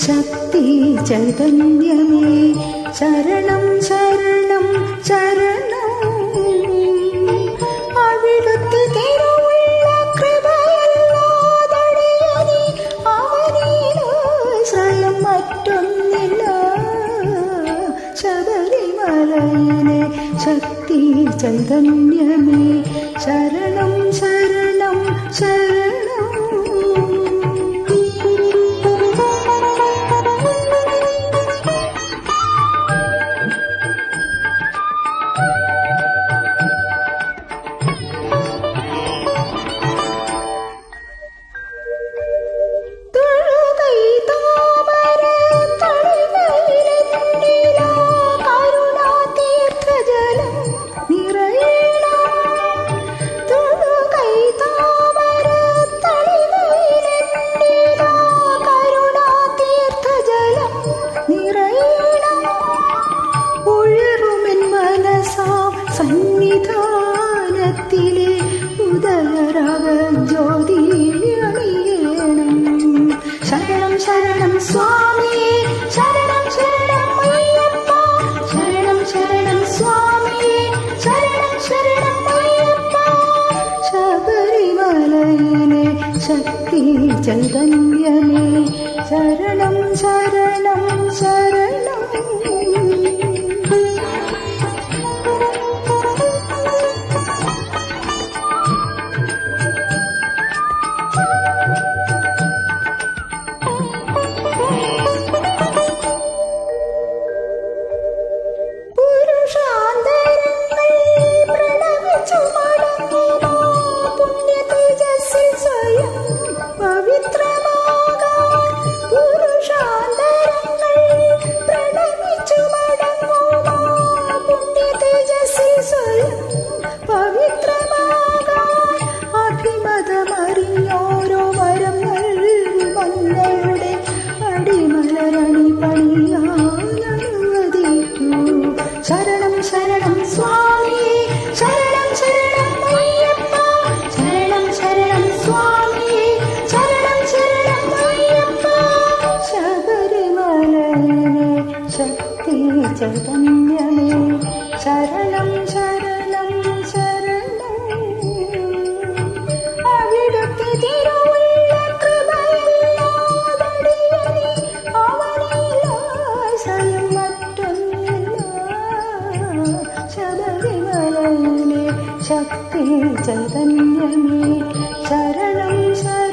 ശക്തി ചൈതന്യമേ ശരണം ശരണം ശരണം. അവിടുത്തെ തിരുവുള്ള കൃപയല്ലാതടിയനി അവനിലാശ്രയം മറ്റൊന്നില്ല. ശബരിമലയിലെ ശക്തി ചൈതന്യമേ ശരണം ശരണം ശരണം. സന്നിധാനത്തിലെ ഉദയരാഗ ജ്യോതി അണിയണം. ശരണം ശരണം സ്വാമിയേ ശരണം ശരണം അയ്യപ്പ. ശരണം ശരണം സ്വാമിയേ ശരണം ശരണം അയ്യപ്പ. ശബരിമലയിലെ ശക്തി ചൈതന്യമേ ശരണം ശരണം ശരണം. അഭിമതമറിഞ്ഞോരോ വരം നൽകുമങ്ങളുടെ അടിമലരണി പണിയാനുവദിക്കൂ. ശരണം ശരണം സ്വാമിയേ ശരണം ശരണം അയ്യപ്പ. ശരണം ശരണം സ്വാമിയേ ശരണം ശരണം അയ്യപ്പ. ശബരിമലയിലെ ശക്തി ചൈതന്യമേ ശരണം ശരണം ശരണം. അവിടുത്തെ തിരുവുള്ള കൃപയല്ലാതടിയനി അവനിലാശ്രയം മറ്റൊന്നില്ല. ശബരിമലയിലെ ശക്തി ചൈതന്യമേ ശരണം ശരണം.